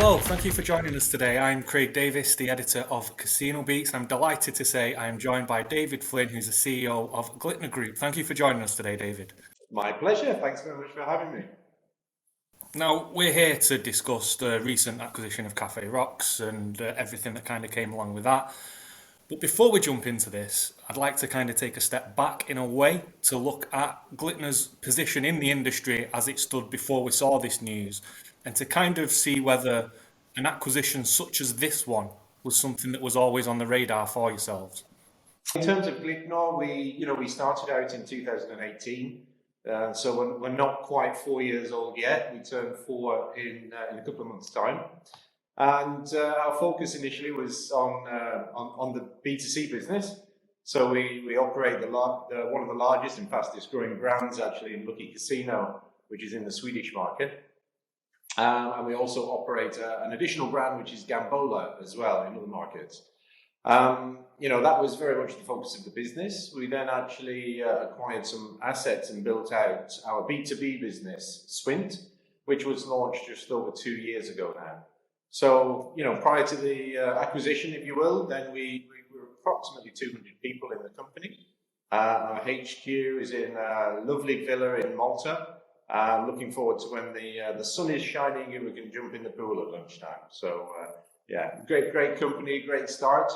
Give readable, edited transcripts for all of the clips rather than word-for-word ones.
Hello, thank you for joining us today. I'm Craig Davis, the editor of Casino Beats. I'm delighted to say I am joined by David Flynn, who's the CEO of Glitnor Group. Thank you for joining us today, David. My pleasure. Thanks very much for having me. Now, we're here to discuss the recent acquisition of KaFe Rocks and everything that kind of came along with that. But before we jump into this, I'd like to kind of take a step back in a way to look at Glitnor's position in the industry as it stood before we saw this news and to kind of see whether an acquisition such as this one was something that was always on the radar for yourselves. In terms of Glitnor, we started out in 2018, so we're not quite 4 years old yet. We turn 4 in a couple of months' time, and our focus initially was on the B2C business. So we operate one of the largest and fastest growing brands actually in Lucky Casino, which is in the Swedish market. And we also operate an additional brand, which is Gambola as well in other markets. That was very much the focus of the business. We then actually acquired some assets and built out our B2B business, Swint, which was launched just over 2 years ago now. So, prior to the acquisition, if you will, then we were approximately 200 people in the company. Our HQ is in a lovely villa in Malta. Looking forward to when the sun is shining and we can jump in the pool at lunchtime. So, great company, great start.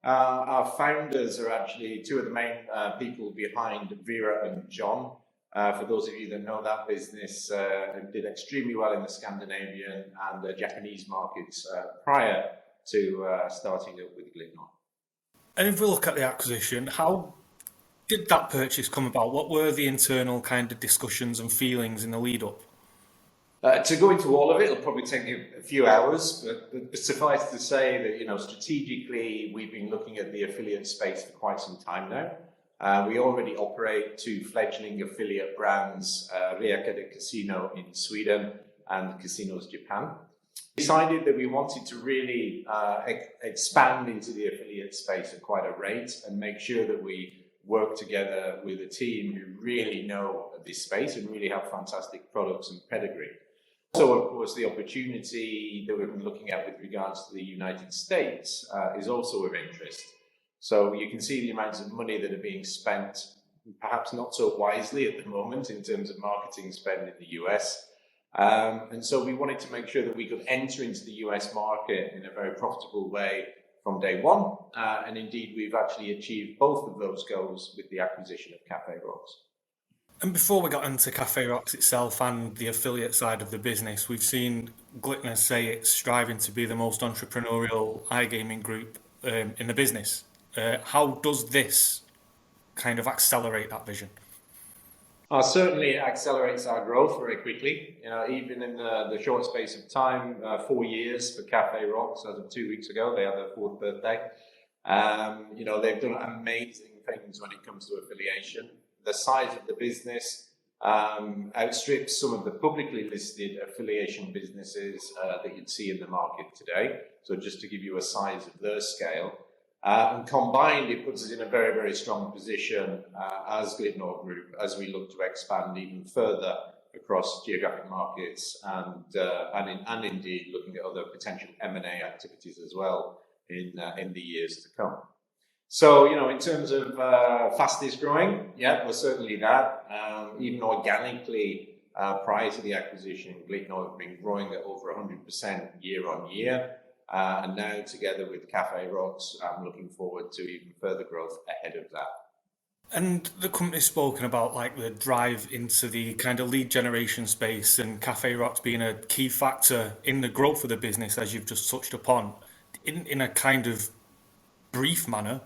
Our founders are actually two of the main people behind Vera and John. For those of you that know that business, did extremely well in the Scandinavian and the Japanese markets prior to starting up with Glitnor. And if we look at the acquisition, how did that purchase come about? What were the internal kind of discussions and feelings in the lead up? To go into all of it, it'll probably take a few hours, but suffice to say that, strategically, we've been looking at the affiliate space for quite some time now. We already operate 2 fledgling affiliate brands, Ria Casino in Sweden and Casinos Japan. We decided that we wanted to really expand into the affiliate space at quite a rate and make sure that we work together with a team who really know this space and really have fantastic products and pedigree. So, of course, the opportunity that we've been looking at with regards to the United States is also of interest. So you can see the amounts of money that are being spent, perhaps not so wisely at the moment in terms of marketing spend in the US. And so we wanted to make sure that we could enter into the US market in a very profitable way from day one. And indeed, we've actually achieved both of those goals with the acquisition of KaFe Rocks. And before we got into KaFe Rocks itself and the affiliate side of the business, we've seen Glitnor say it's striving to be the most entrepreneurial iGaming group in the business. How does this kind of accelerate that vision? Certainly, it accelerates our growth very quickly. Even in the short space of time, 4 years for KaFe Rocks. As of 2 weeks ago, they had their 4th birthday. They've done amazing things when it comes to affiliation. The size of the business outstrips some of the publicly listed affiliation businesses that you'd see in the market today. So just to give you a size of their scale. And combined, it puts us in a very, very strong position as Glitnor Group as we look to expand even further across geographic markets and indeed looking at other potential M&A activities as well in the years to come. So, in terms of fastest growing, yeah, we're certainly that. Even organically, prior to the acquisition, Glitnor have been growing at over 100% year on year. And now together with KaFe Rocks, I'm looking forward to even further growth ahead of that. And the company's spoken about like the drive into the kind of lead generation space and KaFe Rocks being a key factor in the growth of the business, as you've just touched upon. In a kind of brief manner,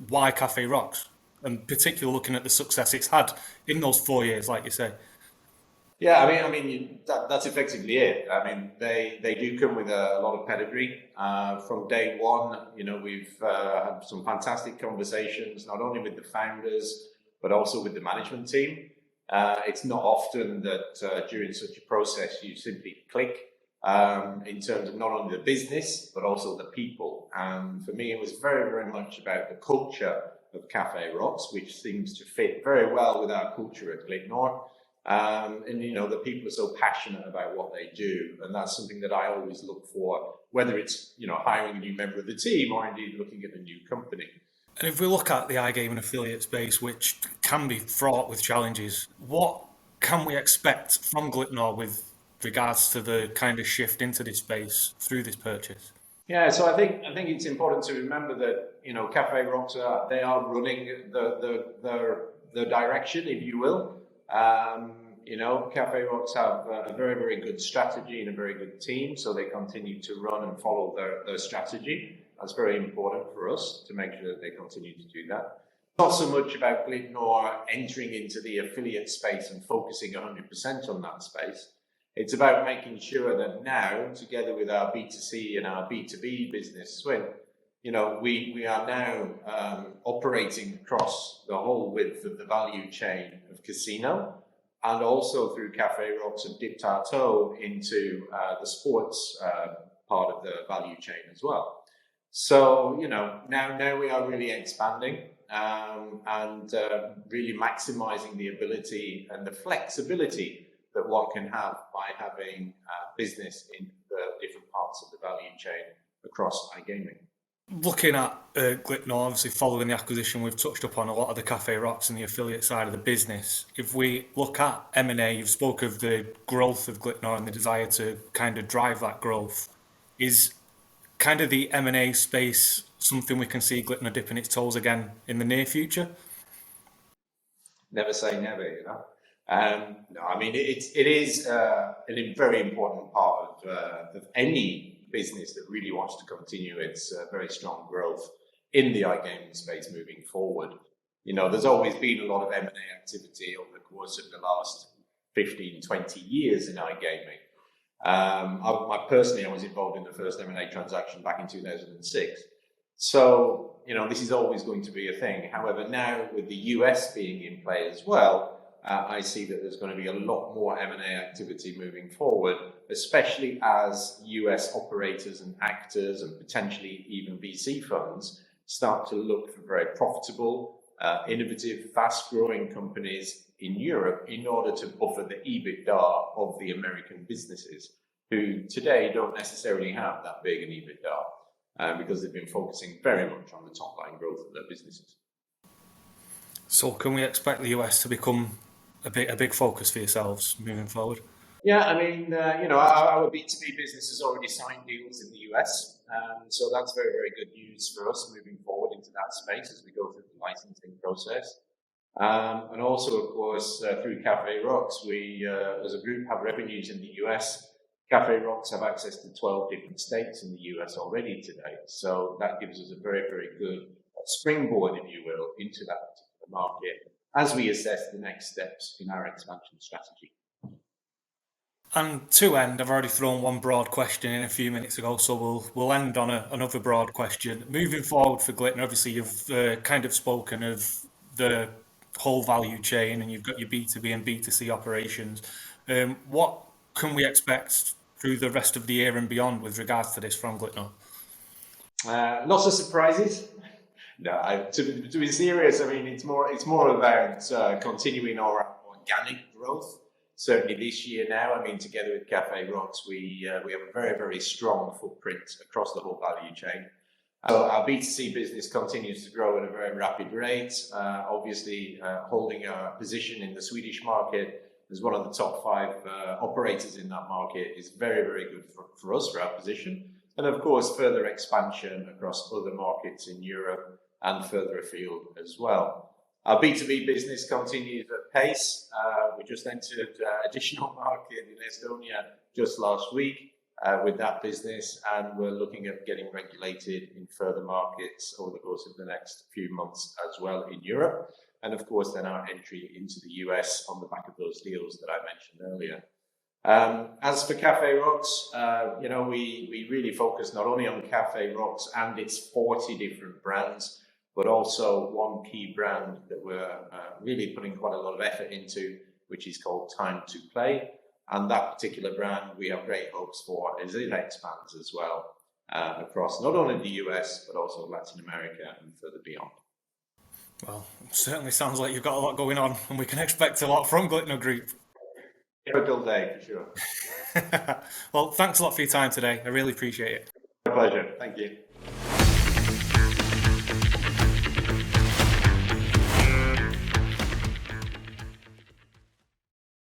why KaFe Rocks? And particularly looking at the success it's had in those 4 years, like you say. Yeah, that's effectively it. They do come with a lot of pedigree. From day one, we've had some fantastic conversations, not only with the founders, but also with the management team. It's not often that during such a process you simply click in terms of not only the business, but also the people. And for me, it was very, very much about the culture of KaFe Rocks, which seems to fit very well with our culture at Glitnor. And the people are so passionate about what they do, and that's something that I always look for, whether it's hiring a new member of the team or indeed looking at a new company. And if we look at the iGaming affiliate space, which can be fraught with challenges, what can we expect from Glitnor with regards to the kind of shift into this space through this purchase? Yeah, so I think it's important to remember that KaFe Rocks they are running the direction, if you will. KaFe Rocks have a very, very good strategy and a very good team, so they continue to run and follow their strategy. That's very important for us to make sure that they continue to do that. Not so much about Glitnor entering into the affiliate space and focusing 100% on that space. It's about making sure that now, together with our B2C and our B2B business, Flynn, we are now operating across the whole width of the value chain of casino, and also through KaFe Rocks have dipped our toe into the sports part of the value chain as well. So, now we are really expanding and really maximizing the ability and the flexibility that one can have by having business in the different parts of the value chain across iGaming. Looking at Glitnor, obviously following the acquisition, we've touched upon a lot of the KaFe Rocks and the affiliate side of the business. If we look at M&A, you've spoke of the growth of Glitnor and the desire to kind of drive that growth. Is kind of the M&A space something we can see Glitnor dipping its toes again in the near future? Never say never, No, I mean, it is a very important part of any business that really wants to continue its very strong growth in the iGaming space moving forward. There's always been a lot of M&A activity over the course of the last 15, 20 years in iGaming. Personally, I was involved in the first M&A transaction back in 2006. So, this is always going to be a thing. However, now with the US being in play as well, I see that there's going to be a lot more M&A activity moving forward, especially as US operators and actors and potentially even VC funds start to look for very profitable, innovative, fast-growing companies in Europe in order to buffer the EBITDA of the American businesses, who today don't necessarily have that big an EBITDA because they've been focusing very much on the top-line growth of their businesses. So can we expect the US to become a big focus for yourselves moving forward? Yeah, I mean, our B2B business has already signed deals in the US, so that's very, very good news for us moving forward into that space as we go through the licensing process. And also, of course, through KaFe Rocks, we, as a group, have revenues in the US. KaFe Rocks have access to 12 different states in the US already today, so that gives us a very, very good springboard, if you will, into that particular market as we assess the next steps in our expansion strategy. And to end, I've already thrown one broad question in a few minutes ago, so we'll end on another broad question. Moving forward for Glitnor, obviously you've kind of spoken of the whole value chain, and you've got your B2B and B2C operations. What can we expect through the rest of the year and beyond with regards to this from Glitnor? Lots of surprises. No, to be serious, I mean, it's more about continuing our organic growth. Certainly this year now, I mean, together with KaFe Rocks, we have a very, very strong footprint across the whole value chain. So our B2C business continues to grow at a very rapid rate. Obviously, holding our position in the Swedish market as one of the top 5 operators in that market is very, very good for us, for our position. And of course, further expansion across other markets in Europe and further afield as well. Our B2B business continues at pace. We just entered additional market in Estonia just last week with that business, and we're looking at getting regulated in further markets over the course of the next few months as well in Europe. And of course, then our entry into the US on the back of those deals that I mentioned earlier. As for KaFe Rocks, we really focus not only on KaFe Rocks and its 40 different brands, but also one key brand that we're really putting quite a lot of effort into, which is called Time to Play. And that particular brand, we have great hopes for as it expands as well across not only the US, but also Latin America and further beyond. Well, it certainly sounds like you've got a lot going on, and we can expect a lot from Glitnor Group. Typical day for sure. Well, thanks a lot for your time today. I really appreciate it. My pleasure. Thank you.